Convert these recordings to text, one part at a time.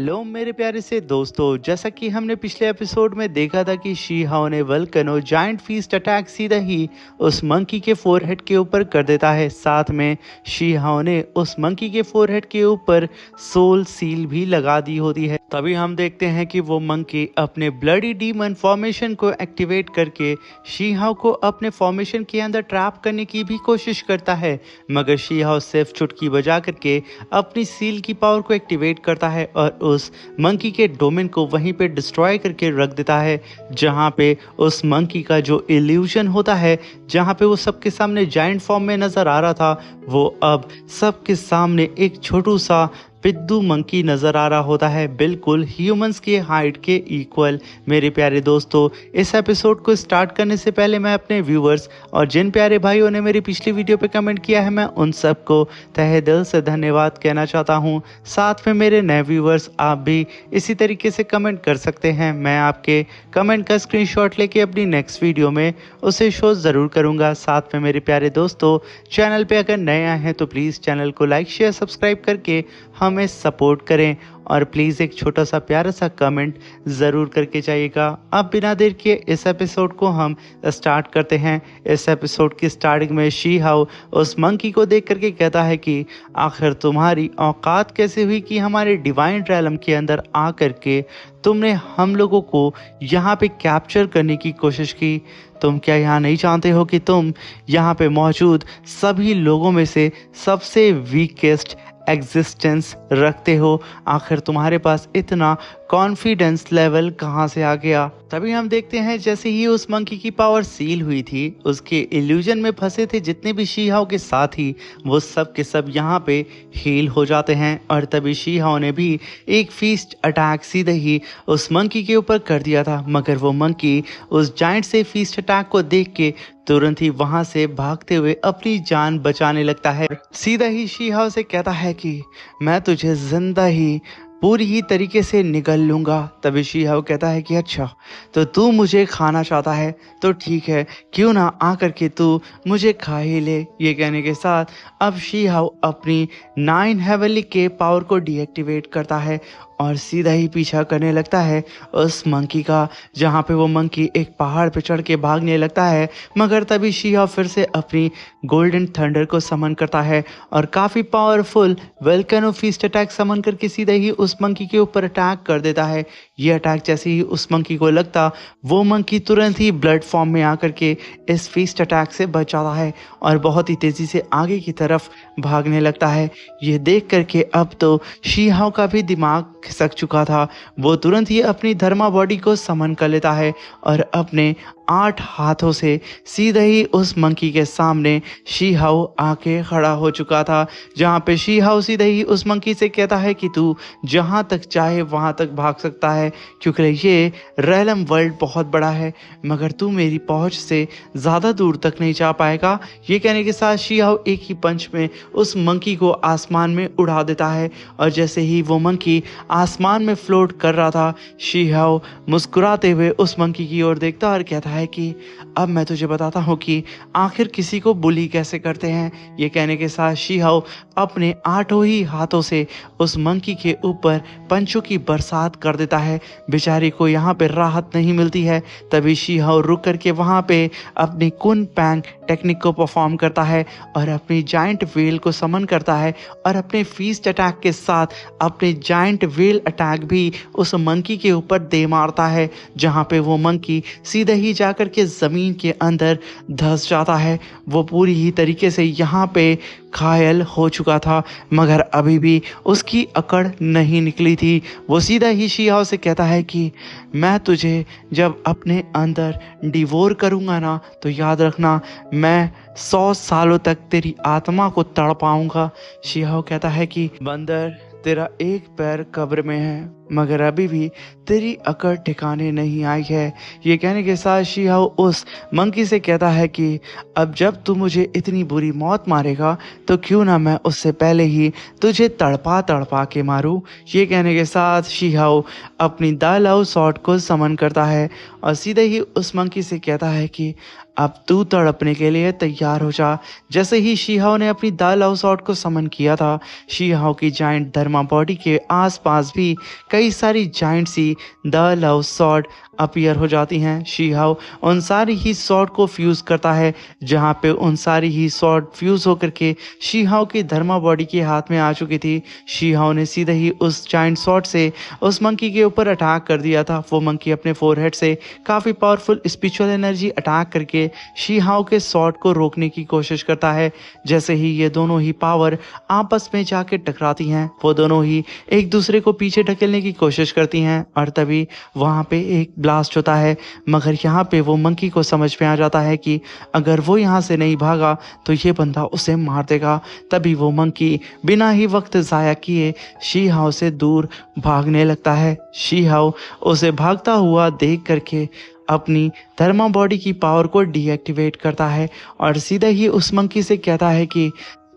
Hello मेरे प्यारे से दोस्तों, जैसा कि हमने पिछले एपिसोड में देखा था कि शी हाओ ने वल्कनो जायंट फीस्ट अटैक सीधा ही उस मंकी के फोरहेड के ऊपर कर देता है। साथ में शी हाओ ने उस मंकी के फोरहेड के ऊपर सोल सील भी लगा दी होती है। तभी हम देखते हैं कि वो मंकी अपने ब्लडी डीमन फॉर्मेशन को एक्टिवेट करके शी हाओ को अपने फॉर्मेशन के अंदर ट्रैप करने की भी कोशिश करता है, मगर शी हाओ सिर्फ चुटकी बजा करके अपनी सील की पावर को एक्टिवेट करता है और उस मंकी के डोमेन को वहीं पे डिस्ट्रॉय करके रख देता है, जहां पे उस मंकी का जो इल्यूजन होता है, जहां पे वो सबके सामने जायंट फॉर्म में नजर आ रहा था, वो अब सबके सामने एक छोटू सा पिद्दू मंकी नज़र आ रहा होता है, बिल्कुल ह्यूमंस के हाइट के इक्वल। मेरे प्यारे दोस्तों, इस एपिसोड को स्टार्ट करने से पहले मैं अपने व्यूवर्स और जिन प्यारे भाइयों ने मेरी पिछली वीडियो पे कमेंट किया है, मैं उन सबको तहे दिल से धन्यवाद कहना चाहता हूं। साथ में मेरे नए व्यूवर्स, आप भी इसी तरीके से कमेंट कर सकते हैं। मैं आपके कमेंट का स्क्रीनशॉट लेके अपनी नेक्स्ट वीडियो में उसे शो ज़रूर करूँगा। साथ में मेरे प्यारे दोस्तों, चैनल पर अगर नए आए हैं तो प्लीज़ चैनल को लाइक शेयर सब्सक्राइब करके हमें सपोर्ट करें और प्लीज़ एक छोटा सा प्यारा सा कमेंट ज़रूर करके जाइएगा। अब बिना देर के इस एपिसोड को हम स्टार्ट करते हैं। इस एपिसोड की स्टार्टिंग में शी हाओ उस मंकी को देख करके कहता है कि आखिर तुम्हारी औकात कैसे हुई कि हमारे डिवाइन रैलम के अंदर आ करके तुमने हम लोगों को यहाँ पे कैप्चर करने की कोशिश की। तुम क्या यहाँ नहीं जानते हो कि तुम यहाँ पे मौजूद सभी लोगों में से सबसे वीकेस्ट एग्जिस्टेंस रखते हो? आखिर तुम्हारे पास इतना कॉन्फिडेंस लेवल कहाँ से आ गया? तभी हम देखते हैं जैसे ही उस मंकी की पावर सील हुई थी, उसके इल्यूजन में फंसे थे जितने भी शी हाओ के साथी, वो सब के सब यहाँ पे हील हो जाते हैं। और तभी शी हाओ ने भी एक फीस्ट अटैक सीधे ही उस मंकी के ऊपर कर दिया था, मगर वो मंकी उस जायंट से फीस्ट अटैक को देख के तुरंत ही वहां से भागते हुए अपनी जान बचाने लगता है। सीधा ही शी हाओ से कहता है कि मैं तुझे जिंदा ही पूरी ही तरीके से निगल लूंगा। तभी शी हाओ कहता है कि अच्छा, तो तू मुझे खाना चाहता है तो ठीक है, क्यों ना आकर के तू मुझे खा ही ले। ये कहने के साथ अब शी हाओ अपनी 9 हेवनली के पावर को डीएक्टिवेट करता है और सीधा ही पीछा करने लगता है उस मंकी का, जहाँ पे वो मंकी एक पहाड़ पे चढ़ के भागने लगता है। मगर तभी शी हाओ फिर से अपनी गोल्डन थंडर को समन करता है और काफ़ी पावरफुल वोल्केनो फीस्ट अटैक समन करके सीधा ही उस मंकी के ऊपर अटैक कर देता है। ये अटैक जैसे ही उस मंकी को लगता, वो मंकी तुरंत ही ब्लड फॉर्म में आकर के इस फीस्ट अटैक से बच जाता है और बहुत ही तेज़ी से आगे की तरफ भागने लगता है। ये देख करके अब तो शी हाओ का भी दिमाग खिसक चुका था। वो तुरंत ही अपनी धर्मा बॉडी को समन कर लेता है और अपने 8 हाथों से सीधे ही उस मंकी के सामने शी हाओ आके खड़ा हो चुका था, जहाँ पे शी हाओ सीधे ही उस मंकी से कहता है कि तू जहाँ तक चाहे वहाँ तक भाग सकता है, क्योंकि ये रैलम वर्ल्ड बहुत बड़ा है, मगर तू मेरी पहुँच से ज़्यादा दूर तक नहीं जा पाएगा। ये कहने के साथ शी हाओ एक ही पंच में उस मंकी को आसमान में उड़ा देता है और जैसे ही वो मंकी आसमान में फ्लोट कर रहा था, शी हाओ मुस्कुराते हुए उस मंकी की ओर देखता और कहता है कि अब मैं तुझे बताता हूँ कि आखिर किसी को बुली कैसे करते हैं। ये कहने के साथ शी हाओ अपने 8 ही हाथों से उस मंकी के ऊपर पंचों की बरसात कर देता है। बेचारी को यहाँ पे राहत नहीं मिलती है। तभी शी हाओ रुक करके वहाँ पे अपनी कुन पैंग टेक्निक को परफॉर्म करता है और अपनी जायंट वेल को समन करता है और अपने फीस्ट अटैक के साथ अपने जायंट वेल अटैक भी उस मंकी के ऊपर दे मारता है, जहाँ पे वो मंकी सीधे ही जाकर के ज़मीन के अंदर धंस जाता है। वो पूरी ही तरीके से यहाँ पे घायल हो चुका था, मगर अभी भी उसकी अकड़ नहीं निकली थी। वो सीधा ही शी हाओ से कहता है कि मैं तुझे जब अपने अंदर डिवोर करूँगा ना, तो याद रखना मैं 100 सालों तक तेरी आत्मा को तड़पाऊंगा। शी हाओ कहता है कि बंदर, तेरा एक पैर कब्र में है मगर अभी भी तेरी अकड़ ठिकाने नहीं आई है। ये कहने के साथ शी हाओ उस मंकी से कहता है कि अब जब तू मुझे इतनी बुरी मौत मारेगा तो क्यों ना मैं उससे पहले ही तुझे तड़पा तड़पा के मारूं। ये कहने के साथ शी हाओ अपनी द लव सॉर्ड को समन करता है और सीधे ही उस मंकी से कहता है कि अब तू तड़पने के लिए तैयार हो जा। जैसे ही शी हाओ ने अपनी द लव सॉर्ड को समन किया था, शी हाओ की जाइंट धर्मा बॉडी के आसपास भी कई सारी giant see the love sword appear हो जाती हैं। शी हाओ उन सारी ही सॉर्ड को फ्यूज़ करता है, जहाँ पे उन सारी ही सॉर्ड फ्यूज़ होकर के शी हाओ की धर्मा बॉडी के हाथ में आ चुकी थी। शी हाओ ने सीधे ही उस जाइंट सॉर्ड से उस मंकी के ऊपर अटैक कर दिया था। वो मंकी अपने फोरहेड से काफ़ी पावरफुल स्पिरिचुअल एनर्जी अटैक करके शी हाओ के सॉर्ड को रोकने की कोशिश करता है। जैसे ही ये दोनों ही पावर आपस में जाके टकराती हैं, वो दोनों ही एक दूसरे को पीछे ढकेलने की कोशिश करती हैं और तभी वहाँ पे एक ब्लास्ट होता है। मगर यहाँ पे वो मंकी को समझ में आ जाता है कि अगर वो यहाँ से नहीं भागा तो ये बंदा उसे मार देगा। तभी वो मंकी बिना ही वक्त ज़ाया किए शी हाओ से दूर भागने लगता है। शी हाओ उसे भागता हुआ देख करके अपनी थर्मा बॉडी की पावर को डीएक्टिवेट करता है और सीधे ही उस मंकी से कहता है कि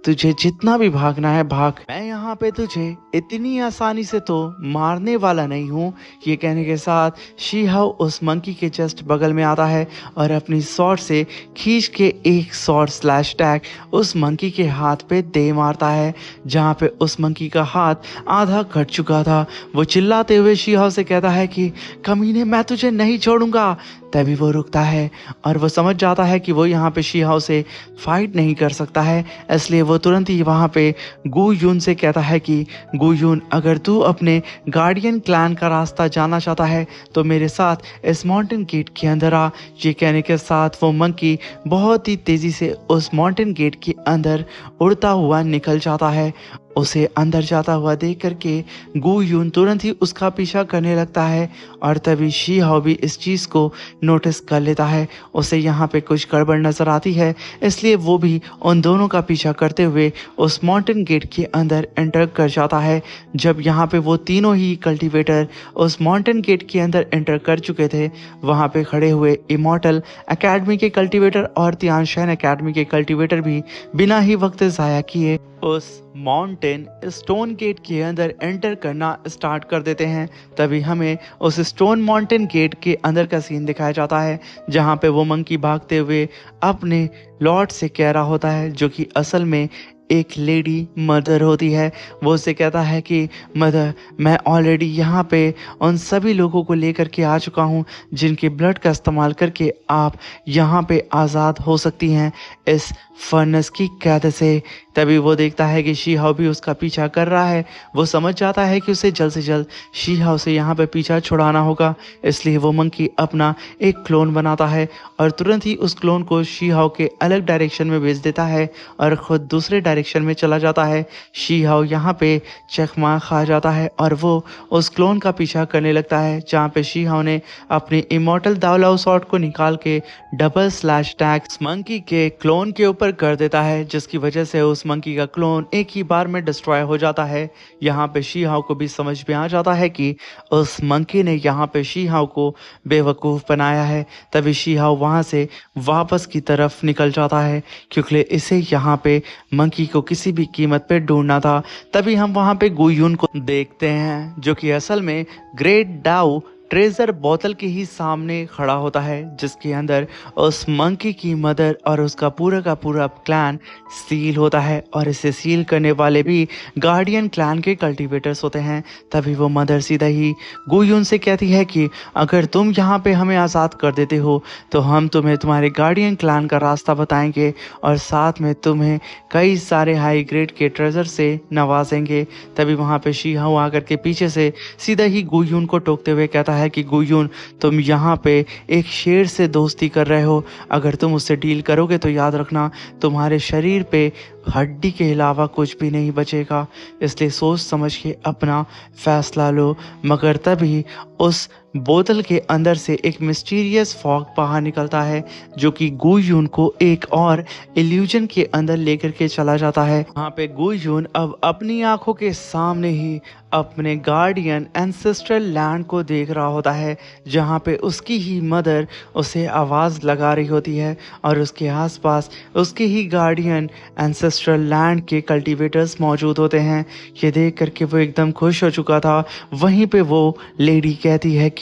तुझे जितना भी भागना है भाग, मैं यहाँ पे तुझे इतनी आसानी से तो मारने वाला नहीं हूँ। ये कहने के साथ शी हाओ उस मंकी के जस्ट बगल में आता है और अपनी स्वॉर्ड से खींच के एक स्वॉर्ड स्लैश टैग उस मंकी के हाथ पे दे मारता है, जहाँ पे उस मंकी का हाथ आधा कट चुका था। वो चिल्लाते हुए शी हाओ से कहता है कि कमीने, मैं तुझे नहीं छोड़ूंगा। तभी वो रुकता है और वो समझ जाता है कि वो यहाँ पे शी हाओ से फाइट नहीं कर सकता है, इसलिए वो तुरंत ही वहाँ पे गू यून से कहता है कि गू यून, अगर तू अपने गार्डियन क्लैन का रास्ता जाना चाहता है तो मेरे साथ इस माउंटेन गेट के अंदर आ। ये कहने के साथ वो मंकी बहुत ही तेज़ी से उस माउंटेन गेट के अंदर उड़ता हुआ निकल जाता है। उसे अंदर जाता हुआ देख करके गू यून तुरंत ही उसका पीछा करने लगता है और तभी शी हाओ भी इस चीज़ को नोटिस कर लेता है। उसे यहाँ पे कुछ गड़बड़ नज़र आती है, इसलिए वो भी उन दोनों का पीछा करते हुए उस माउंटेन गेट के अंदर एंटर कर जाता है। जब यहाँ पे वो तीनों ही कल्टीवेटर उस माउंटेन गेट के अंदर एंटर कर चुके थे, वहाँ पे खड़े हुए इमॉर्टल एकेडमी के कल्टीवेटर और तियानशैन एकेडमी के कल्टीवेटर भी बिना ही वक्त ज़ाया किए उस माउंटेन स्टोन गेट के अंदर एंटर करना स्टार्ट कर देते हैं। तभी हमें उस स्टोन माउंटेन गेट के अंदर का सीन दिखाया जाता है, जहां पे वो मंकी भागते हुए अपने लॉर्ड से कह रहा होता है, जो कि असल में एक लेडी मदर होती है। वो उससे कहता है कि मदर, मैं ऑलरेडी यहाँ पे उन सभी लोगों को लेकर के आ चुका हूँ जिनके ब्लड का इस्तेमाल करके आप यहाँ पे आज़ाद हो सकती हैं इस फर्नेस की कैद से। तभी वो देखता है कि शी हाओ भी उसका पीछा कर रहा है। वो समझ जाता है कि उसे जल्द से जल्द शी हाओ से यहाँ पे पीछा छुड़ाना होगा, इसलिए वो मंकी अपना एक क्लोन बनाता है और तुरंत ही उस क्लोन को शी हाओ के अलग डायरेक्शन में भेज देता है और ख़ुद दूसरे डायरेक्शन में चला जाता है। शी हाओ यहाँ पे चकमा खा जाता है और वो उस क्लोन का पीछा करने लगता है, जहाँ पे शी हाओ ने अपनी इमॉर्टल दावलाओ शॉट को निकाल के डबल स्लैश टैग मंकी के क्लोन के ऊपर कर देता है, जिसकी वजह से उस मंकी का क्लोन एक ही बार में डिस्ट्रॉय हो जाता है। यहाँ पे शी हाओ को भी समझ में आ जाता है कि उस मंकी ने यहाँ पे शी हाओ को बेवकूफ़ बनाया है। तभी शी हाओ वहाँ से वापस की तरफ निकल जाता है, क्योंकि इसे यहाँ पे मंकी को किसी भी कीमत पे ढूंढना था। तभी हम वहाँ पे गू यून को देखते हैं, जो कि असल में ग्रेट डाउ ट्रेजर बोतल के ही सामने खड़ा होता है, जिसके अंदर उस मंकी की मदर और उसका पूरा का पूरा क्लैन सील होता है और इसे सील करने वाले भी गार्डियन क्लैन के कल्टीवेटर्स होते हैं। तभी वो मदर सीधा ही गू यून से कहती है कि अगर तुम यहाँ पे हमें आज़ाद कर देते हो तो हम तुम्हें तुम्हारे गार्डियन क्लैन का रास्ता बताएंगे और साथ में तुम्हें कई सारे हाई ग्रेड के ट्रेजर से नवाजेंगे। तभी वहाँ पे शी हाओ आकर के पीछे से सीधा ही गू यून को टोकते हुए कहता है कि गू यून, तुम यहाँ पे एक शेर से दोस्ती कर रहे हो, अगर तुम उससे डील करोगे तो याद रखना तुम्हारे शरीर पे हड्डी के अलावा कुछ भी नहीं बचेगा, इसलिए सोच समझ के अपना फैसला लो। मगर तभी उस बोतल के अंदर से एक मिस्टीरियस फॉग बाहर निकलता है, जो कि गु यून को एक और इल्यूजन के अंदर लेकर के चला जाता है। वहाँ पे गु यून अब अपनी आंखों के सामने ही अपने गार्डियन एंसेस्ट्रल लैंड को देख रहा होता है, जहाँ पे उसकी ही मदर उसे आवाज़ लगा रही होती है और उसके आसपास उसके ही गार्डियन एंसेस्ट्रल लैंड के कल्टीवेटर्स मौजूद होते हैं। ये देख करके वो एकदम खुश हो चुका था। वहीं पे वो लेडी कहती है कि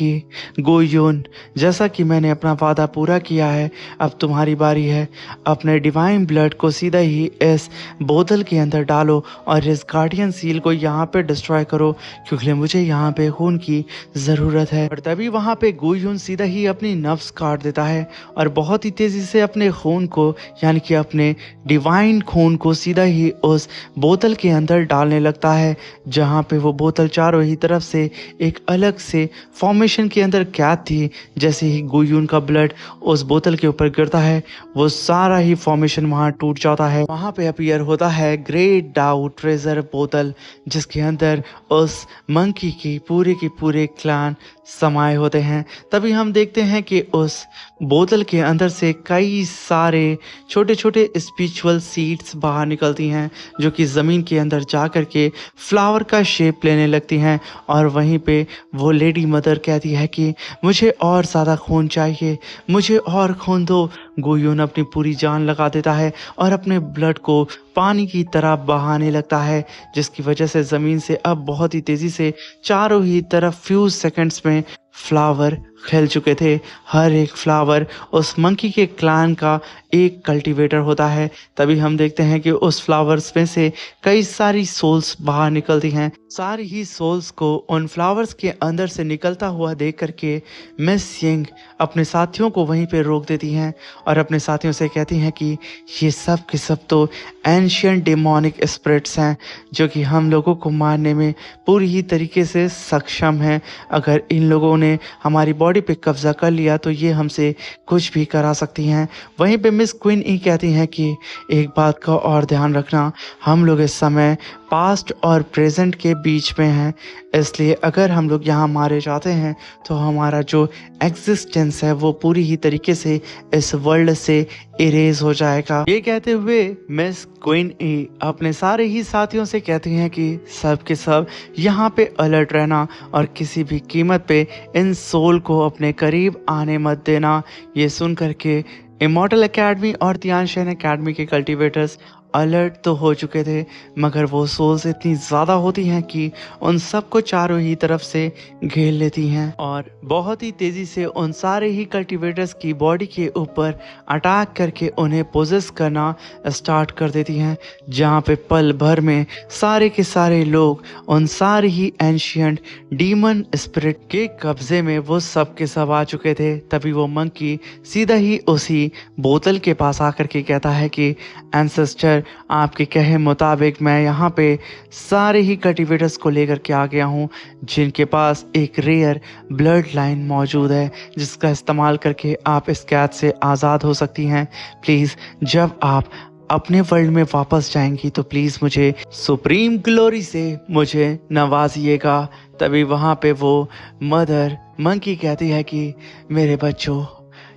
गो यून, जैसा कि मैंने अपना वादा पूरा किया है, अब तुम्हारी बारी है। अपने डिवाइन ब्लड को सीधा ही इस बोतल के अंदर डालो और इस गार्डियन सील को यहाँ पे डिस्ट्रॉय करो, क्योंकि मुझे यहाँ पे खून की ज़रूरत है। और तभी वहाँ पे गु यून सीधा ही अपनी नफ्स काट देता है और बहुत ही तेज़ी से अपने खून को, यानी कि अपने डिवाइन खून को सीधा ही उस बोतल के अंदर डालने लगता है, जहाँ पे वो बोतल चारों ही तरफ से एक अलग से फॉर्मेशन के अंदर कैद थी। जैसे ही गु यून का ब्लड उस बोतल के ऊपर गिरता है, वो सारा ही फॉर्मेशन वहाँ टूट जाता है। वहाँ पे अपीयर होता है ग्रेट डाउ ट्रेजर बोतल, जिसके अंदर उस मंकी की पूरे क्लान समाये होते हैं। तभी हम देखते हैं कि उस बोतल के अंदर से कई सारे छोटे छोटे स्पिरिचुअल सीड्स बाहर निकलती हैं, जो कि ज़मीन के अंदर जा कर के फ्लावर का शेप लेने लगती हैं। और वहीं पे वो लेडी मदर कहती है कि मुझे और ज़्यादा खून चाहिए, मुझे और खून दो। गु यून अपनी पूरी जान लगा देता है और अपने ब्लड को पानी की तरह बहाने लगता है, जिसकी वजह से ज़मीन से अब बहुत ही तेज़ी से चारों ही तरफ फ्यू सेकंड्स में फ्लावर खिल चुके थे। हर एक फ्लावर उस मंकी के क्लान का एक कल्टीवेटर होता है। तभी हम देखते हैं कि उस फ्लावर्स में से कई सारी सोल्स बाहर निकलती हैं। सारी ही सोल्स को उन फ्लावर्स के अंदर से निकलता हुआ देख करके मिस यिंग अपने साथियों को वहीं पे रोक देती हैं और अपने साथियों से कहती हैं कि ये सब के सब तो एंशियंट डेमोनिक स्पिरिट्स हैं, जो कि हम लोगों को मारने में पूरी ही तरीके से सक्षम हैं। अगर इन लोगों ने हमारी बॉडी पे कब्जा कर लिया तो ये हमसे कुछ भी करा सकती हैं। वहीं पे मिस क्वीन ई कहती हैं कि एक बात का और ध्यान रखना, हम लोग इस समय पास्ट और प्रेजेंट के बीच में हैं, इसलिए अगर हम लोग यहाँ मारे जाते हैं तो हमारा जो एग्जिस्टेंस है वो पूरी ही तरीके से इस वर्ल्ड से इरेज हो जाएगा। ये कहते हुए मिस क्वीन ई अपने सारे ही साथियों से कहती हैं कि सब के सब यहाँ पे अलर्ट रहना और किसी भी कीमत पे इन सोल को अपने करीब आने मत देना। ये सुन करके इमॉर्टल एकेडमी और तियानशेन एकेडमी के कल्टीवेटर्स अलर्ट तो हो चुके थे, मगर वो सोल्स इतनी ज़्यादा होती हैं कि उन सबको चारों ही तरफ से घेर लेती हैं और बहुत ही तेज़ी से उन सारे ही कल्टीवेटर्स की बॉडी के ऊपर अटैक करके उन्हें पोजेस करना स्टार्ट कर देती हैं। जहाँ पे पल भर में सारे के सारे लोग उन सारे ही एंशियंट डीमन स्पिरिट के कब्जे में वो सब के सब आ चुके थे। तभी वो मंकी सीधा ही उसी बोतल के पास आकर के कहता है कि एंसेस्टर, आपके कहे मुताबिक मैं यहाँ पे सारे ही कल्टीवेटर्स को लेकर के आ गया हूँ, जिनके पास एक रेयर ब्लड लाइन मौजूद है, जिसका इस्तेमाल करके आप इस कैद से आज़ाद हो सकती हैं। प्लीज़ जब आप अपने वर्ल्ड में वापस जाएंगी तो प्लीज़ मुझे सुप्रीम ग्लोरी से मुझे नवाजिएगा। तभी वहाँ पे वो मदर मंकी कहती है कि मेरे बच्चों,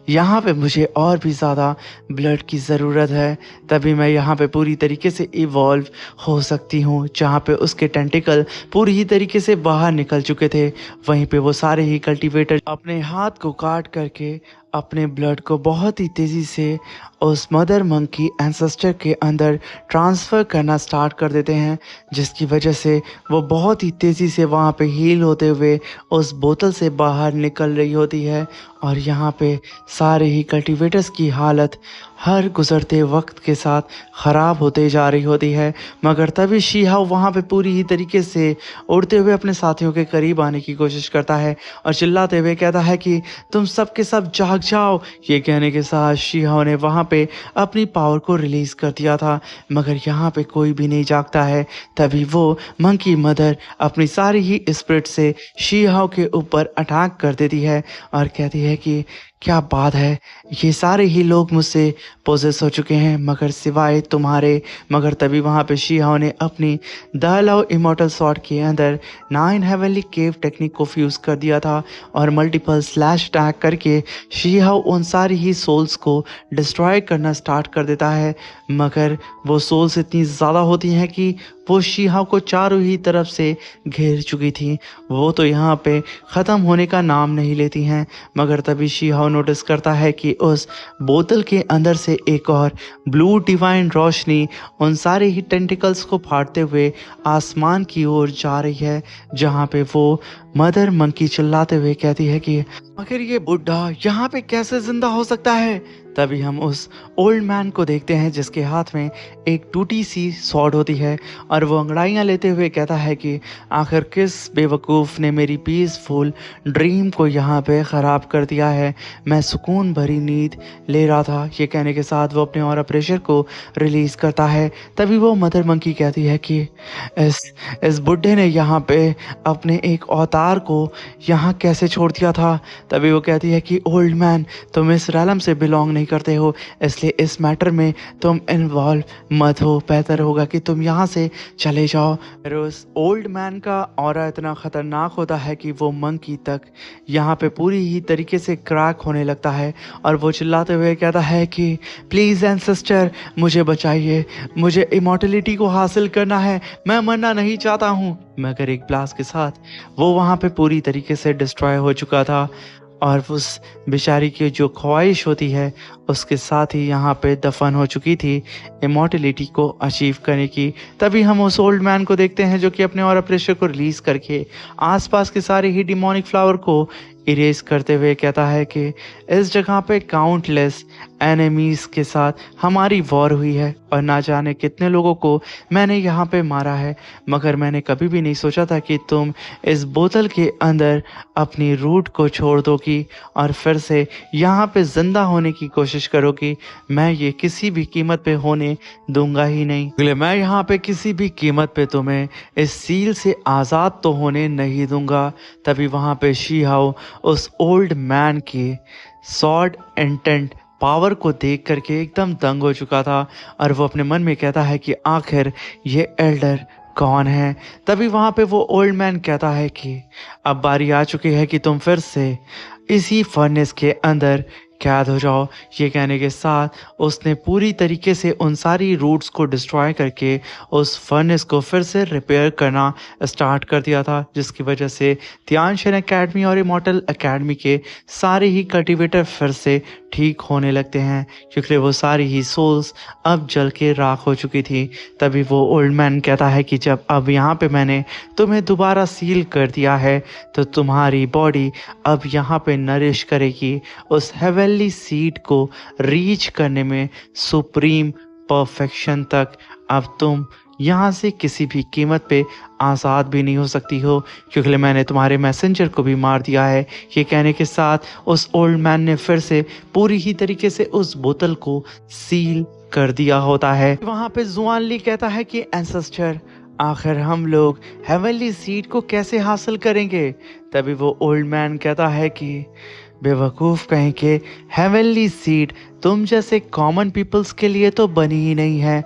यहाँ पे मुझे और भी ज़्यादा ब्लड की ज़रूरत है, तभी मैं यहाँ पे पूरी तरीके से इवॉल्व हो सकती हूँ। जहाँ पे उसके टेंटिकल पूरी ही तरीके से बाहर निकल चुके थे, वहीं पे वो सारे ही कल्टीवेटर अपने हाथ को काट करके अपने ब्लड को बहुत ही तेज़ी से उस मदर मंकी एंसेस्टर के अंदर ट्रांसफ़र करना स्टार्ट कर देते हैं, जिसकी वजह से वो बहुत ही तेज़ी से वहाँ पे हील होते हुए उस बोतल से बाहर निकल रही होती है। और यहाँ पे सारे ही कल्टीवेटर्स की हालत हर गुज़रते वक्त के साथ ख़राब होते जा रही होती है। मगर तभी शी हाओ वहाँ पे पूरी ही तरीके से उड़ते हुए अपने साथियों के करीब आने की कोशिश करता है और चिल्लाते हुए कहता है कि तुम सब के सब जाग जाओ। ये कहने के साथ शी हाओ ने वहाँ पे अपनी पावर को रिलीज़ कर दिया था, मगर यहाँ पे कोई भी नहीं जागता है। तभी वो मंकी मदर अपनी सारी ही स्पिरिट से शी हाओ के ऊपर अटैक कर देती है और कहती है कि क्या बात है, ये सारे ही लोग मुझसे पोजेस हो चुके हैं मगर सिवाय तुम्हारे। मगर तभी वहाँ पे शी हाओ ने अपनी द लव इमोर्टल स्वॉर्ड के अंदर 9 हेवनली केव टेक्निक को फ्यूज़ कर दिया था और मल्टीपल स्लैश अटैक करके शी हाओ उन सारी ही सोल्स को डिस्ट्रॉय करना स्टार्ट कर देता है। मगर वो सोल्स इतनी ज़्यादा होती हैं कि वो शी हाओ को चारों ही तरफ से घेर चुकी थी। वो तो यहाँ पे ख़त्म होने का नाम नहीं लेती हैं। मगर तभी शी हाओ नोटिस करता है कि उस बोतल के अंदर से एक और ब्लू डिवाइन रोशनी उन सारे ही टेंटिकल्स को फाड़ते हुए आसमान की ओर जा रही है, जहाँ पे वो मदर मंकी चिल्लाते हुए कहती है कि आखिर ये बुढ़ा यहाँ पे कैसे जिंदा हो सकता है। तभी हम उस ओल्ड मैन को देखते हैं जिसके हाथ में एक टूटी सी सॉर्ड होती है और वो अंगड़ाइयाँ लेते हुए कहता है कि आखिर किस बेवकूफ़ ने मेरी पीसफुल ड्रीम को यहाँ पे ख़राब कर दिया है। मैं सुकून भरी नींद ले रहा था। ये कहने के साथ वो अपने और प्रेशर को रिलीज़ करता है। तभी वो मदर मंकी कहती है कि इस बुढ़े ने यहाँ पे अपने एक अवतार को यहाँ कैसे छोड़ दिया था। तभी वो कहती है कि ओल्ड मैन, तुम इस रैलम से बिलोंग नहीं करते हो, इसलिए इस मैटर में तुम इन्वॉल्व मत हो। बेहतर होगा कि तुम यहाँ से चले जाओ। फिर उस ओल्ड मैन का ऑरा इतना ख़तरनाक होता है कि वो मंकी तक यहाँ पे पूरी ही तरीके से क्रैक होने लगता है और वो चिल्लाते हुए कहता है कि प्लीज़ एंसेस्टर, मुझे बचाइए, मुझे इमॉर्टलिटी को हासिल करना है, मैं मरना नहीं चाहता हूँ। मगर एक ब्लास्ट के साथ वो वहाँ पे पूरी तरीके से डिस्ट्रॉय हो चुका था और उस बेचारी की जो ख्वाहिश होती है उसके साथ ही यहाँ पे दफन हो चुकी थी इमॉर्टलिटी को अचीव करने की। तभी हम उस ओल्ड मैन को देखते हैं जो कि अपने और प्रेशर को रिलीज़ करके आसपास के सारे ही डिमोनिक फ्लावर को इरेज करते हुए कहता है कि इस जगह पे काउंटलेस एनिमीज़ के साथ हमारी वॉर हुई है और ना जाने कितने लोगों को मैंने यहाँ पे मारा है। मगर मैंने कभी भी नहीं सोचा था कि तुम इस बोतल के अंदर अपनी रूट को छोड़ दोगी और फिर से यहाँ पे ज़िंदा होने की कोशिश करोगी। मैं ये किसी भी कीमत पे होने दूंगा ही नहीं। इसलिए मैं यहाँ पे किसी भी कीमत पे तुम्हें इस सील से आज़ाद तो होने नहीं दूंगा। तभी वहाँ पे शी-हाओ उस ओल्ड मैन के सॉर्ड इंटेंट पावर को देख करके एकदम दंग हो चुका था और वो अपने मन में कहता है कि आखिर ये एल्डर कौन है। तभी वहाँ पे वो ओल्ड मैन कहता है कि अब बारी आ चुकी है कि तुम फिर से इसी फर्नेस के अंदर कैद हो जाओ। ये कहने के साथ उसने पूरी तरीके से उन सारी रूट्स को डिस्ट्रॉय करके उस फर्नेस को फिर से रिपेयर करना स्टार्ट कर दिया था, जिसकी वजह से तियानशिन एकेडमी और इमॉर्टल एकेडमी के सारे ही कल्टिवेटर फिर से ठीक होने लगते हैं, क्योंकि वो सारी ही सोल्स अब जल के राख हो चुकी थी। तभी वो ओल्ड मैन कहता है कि जब अब यहाँ पे मैंने तुम्हें दोबारा सील कर दिया है तो तुम्हारी बॉडी अब यहाँ पे नरिश करेगी उस हेवनली सीड को रीच करने में सुप्रीम परफेक्शन तक। अब तुम यहाँ से किसी भी कीमत पे आज़ाद भी नहीं हो सकती हो, क्योंकि मैंने तुम्हारे मैसेंजर को भी मार दिया है। ये कहने के साथ उस ओल्ड मैन ने फिर से पूरी ही तरीके से उस बोतल को सील कर दिया होता है। वहाँ पे जुआन ली कहता है कि एंसेस्टर, आखिर हम लोग हेवनली सीड को कैसे हासिल करेंगे। तभी वो ओल्ड मैन कहता है कि बेवकूफ़ कहीं के, हेवनली सीड तुम जैसे कॉमन पीपल्स के लिए तो बनी ही नहीं है।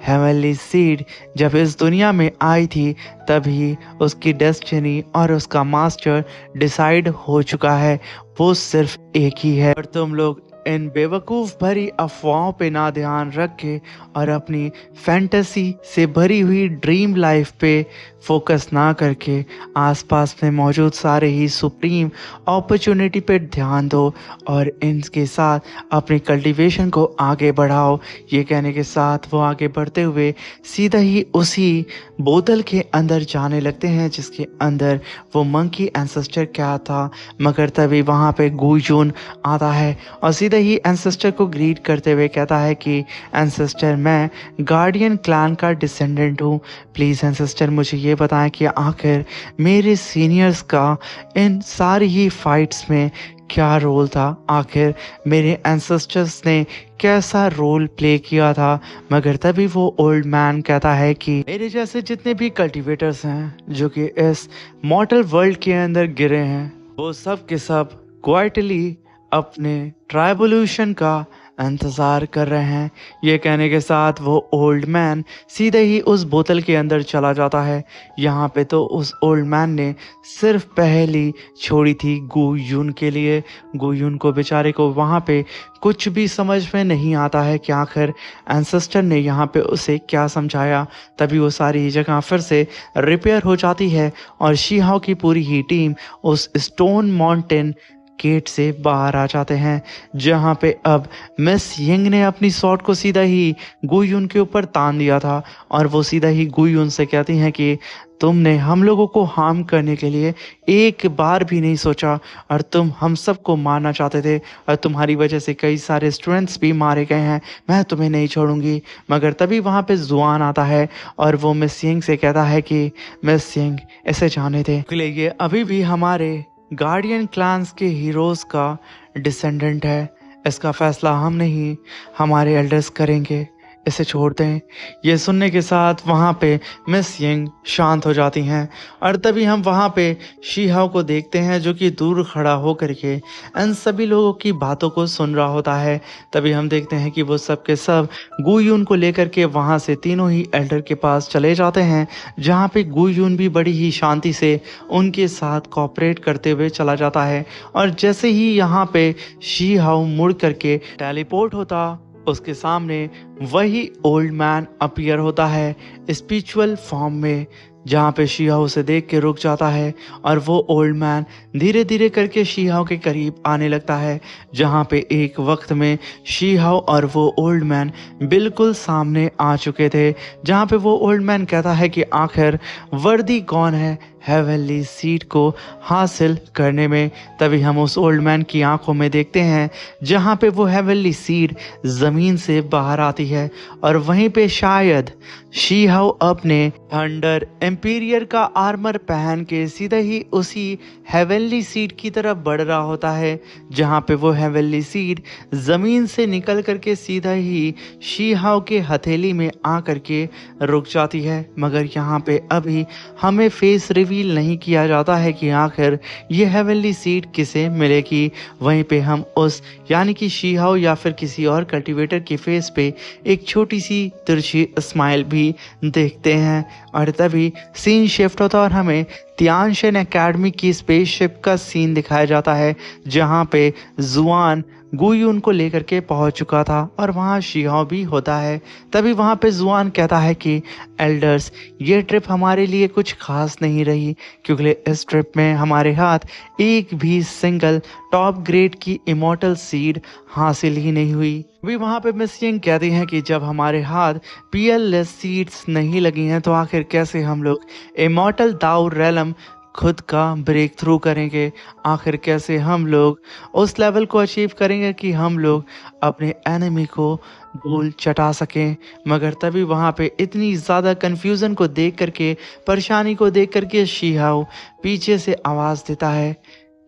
हेवनली सीड जब इस दुनिया में आई थी तभी उसकी डेस्टिनी और उसका मास्टर डिसाइड हो चुका है, वो सिर्फ एक ही है। और तुम लोग इन बेवकूफ़ भरी अफवाहों पे ना ध्यान रख के और अपनी फैंटेसी से भरी हुई ड्रीम लाइफ पे फोकस ना करके आसपास में मौजूद सारे ही सुप्रीम अपॉर्चुनिटी पे ध्यान दो और इनके साथ अपनी कल्टीवेशन को आगे बढ़ाओ। ये कहने के साथ वो आगे बढ़ते हुए सीधा ही उसी बोतल के अंदर जाने लगते हैं जिसके अंदर वो मंकी एंसेस्टर क्या था। मगर तभी वहाँ पे गुईजून आता है और सीधा ही एंसेस्टर को ग्रीट करते हुए कहता है कि एंसेस्टर, मैं गार्डियन क्लैन का डिसेंडेंट हूँ। प्लीज़ एंसेस्टर, मुझे ये बताएं कि आखिर मेरे सीनियर्स का इन सारी ही फाइट्स में क्या रोल था, आखिर मेरे एंसेस्टर्स ने कैसा रोल प्ले किया था। मगर तभी वो ओल्ड मैन कहता है कि मेरे जैसे जितने भी कल्टीवेटर्स हैं जो कि इस मॉर्टल वर्ल्ड के अंदर गिरे हैं, वो सब के सब क्वाइटली अपने ट्राइबोल्यूशन का इंतज़ार कर रहे हैं। ये कहने के साथ वो ओल्ड मैन सीधे ही उस बोतल के अंदर चला जाता है। यहाँ पे तो उस ओल्ड मैन ने सिर्फ पहली छोड़ी थी गु यून के लिए। गु यून को बेचारे को वहाँ पे कुछ भी समझ में नहीं आता है कि आखिर एंसेस्टर ने यहाँ पे उसे क्या समझाया। तभी वो सारी जगह फिर से रिपेयर हो जाती है और शीहाओ की पूरी ही टीम उस स्टोन माउंटेन गेट से बाहर आ जाते हैं, जहां पे अब मिस यिंग ने अपनी शॉट को सीधा ही गुयुन के ऊपर तान दिया था और वो सीधा ही गुयुन से कहती हैं कि तुमने हम लोगों को हार्म करने के लिए एक बार भी नहीं सोचा और तुम हम सबको मारना चाहते थे और तुम्हारी वजह से कई सारे स्टूडेंट्स भी मारे गए हैं। मैं तुम्हें नहीं छोड़ूंगी। मगर तभी वहाँ पे जुआन आता है और वो मिस यिंग से कहता है कि मिस यिंग ऐसे जाने थे, ये अभी भी हमारे गार्डियन क्लान्स के हीरोज़ का डिसेंडेंट है। इसका फैसला हम नहीं हमारे एल्डर्स करेंगे, इसे छोड़ दें। ये सुनने के साथ वहाँ पे मिस यिंग शांत हो जाती हैं और तभी हम वहाँ पे शीहाओ को देखते हैं जो कि दूर खड़ा हो करके इन सभी लोगों की बातों को सुन रहा होता है। तभी हम देखते हैं कि वो सब के सब गुयून को लेकर के वहाँ से तीनों ही एल्डर के पास चले जाते हैं, जहाँ पे गुयून भी बड़ी ही शांति से उनके साथ कोऑपरेट करते हुए चला जाता है। और जैसे ही यहाँ पे शीहाओ मुड़ करके टेलीपोर्ट होता, उसके सामने वही ओल्ड मैन अपीयर होता है स्पिरिचुअल फॉर्म में, जहाँ पे शीहाओ उसे देख के रुक जाता है और वो ओल्ड मैन धीरे धीरे करके शीहाओ के करीब आने लगता है, जहाँ पे एक वक्त में शीहाओ और वो ओल्ड मैन बिल्कुल सामने आ चुके थे। जहाँ पे वो ओल्ड मैन कहता है कि आखिर वर्दी कौन है हेवनली सीड को हासिल करने में। तभी हम उस ओल्ड मैन की आंखों में देखते हैं जहाँ पे वो हेवनली सीड ज़मीन से बाहर आती है और वहीं पे शायद शीहाओ अपने थंडर एम्पीरियर का आर्मर पहन के सीधा ही उसी हेवनली सीड की तरफ बढ़ रहा होता है, जहाँ पे वो हेवनली सीड ज़मीन से निकल करके सीधा ही शीहाओ के हथेली में आ करके रुक जाती है। मगर यहाँ पे अभी हमें फेस रिवील नहीं किया जाता है कि आखिर ये हेवनली सीड किसे मिलेगी। वहीं पे हम उस यानी कि शीहाओ या फिर किसी और कल्टीवेटर के फेस पे एक छोटी सी तिरछी स्माइल भी देखते हैं और तभी सीन शिफ्ट होता और हमें तियानशेन एकेडमी की स्पेसशिप का सीन दिखाया जाता है, जहाँ पे जुआन गुयून को लेकर के पहुंच चुका था और वहाँ शीहाओ भी होता है। तभी वहाँ पे जुआन कहता है कि एल्डर्स, ये ट्रिप हमारे लिए कुछ खास नहीं रही, क्योंकि इस ट्रिप में हमारे हाथ एक भी सिंगल टॉप ग्रेड की इमॉर्टल सीड हासिल ही नहीं हुई। अभी वहाँ पे मिस यिंग कहती हैं कि जब हमारे हाथ पीएलएस सीड्स नहीं लगी हैं तो आखिर कैसे हम लोग इमॉर्टल दाउ रेलम खुद का ब्रेक थ्रू करेंगे। आखिर कैसे हम लोग उस लेवल को अचीव करेंगे कि हम लोग अपने एनिमी को धूल चटा सकें। मगर तभी वहाँ पे इतनी ज़्यादा कन्फ्यूज़न को देख करके, परेशानी को देख करके शीहाओ पीछे से आवाज़ देता है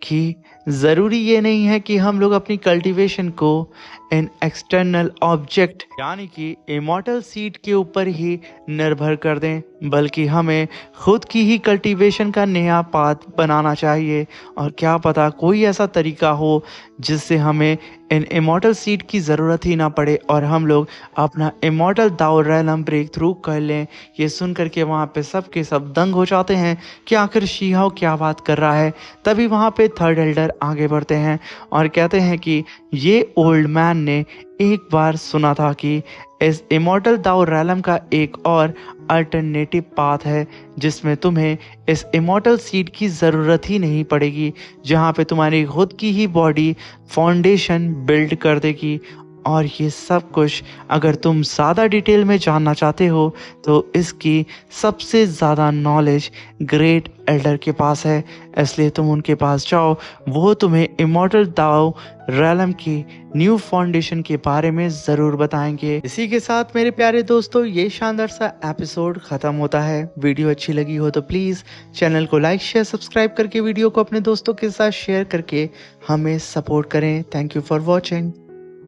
कि ज़रूरी ये नहीं है कि हम लोग अपनी कल्टीवेशन को इन एक्सटर्नल ऑब्जेक्ट यानी कि इमॉर्टल सीड के ऊपर ही निर्भर कर दें, बल्कि हमें खुद की ही कल्टीवेशन का नया पाथ बनाना चाहिए। और क्या पता कोई ऐसा तरीका हो जिससे हमें इन इमॉर्टल सीड की ज़रूरत ही ना पड़े और हम लोग अपना इमॉर्टल दाउ रेलम ब्रेक थ्रू कर लें। ये सुन करके वहाँ पे सब के सब दंग हो जाते हैं कि आखिर शीहाओ क्या बात कर रहा है। तभी वहाँ पे थर्ड एल्डर आगे बढ़ते हैं और कहते हैं कि ये ओल्ड मैन ने एक बार सुना था कि इस इमॉर्टल दाउ रेलम का एक और अल्टरनेटिव पाथ है, जिसमें तुम्हें इस इमॉर्टल सीड की ज़रूरत ही नहीं पड़ेगी, जहाँ पे तुम्हारी खुद की ही बॉडी फाउंडेशन बिल्ड कर देगी। और ये सब कुछ अगर तुम ज़्यादा डिटेल में जानना चाहते हो तो इसकी सबसे ज़्यादा नॉलेज ग्रेट एल्डर के पास है, इसलिए तुम उनके पास जाओ, वो तुम्हें इमॉर्टल दाउ रेलम की न्यू फाउंडेशन के बारे में ज़रूर बताएंगे। इसी के साथ मेरे प्यारे दोस्तों ये शानदार सा एपिसोड ख़त्म होता है। वीडियो अच्छी लगी हो तो प्लीज़ चैनल को लाइक शेयर सब्सक्राइब करके वीडियो को अपने दोस्तों के साथ शेयर करके हमें सपोर्ट करें। Thank you for watching.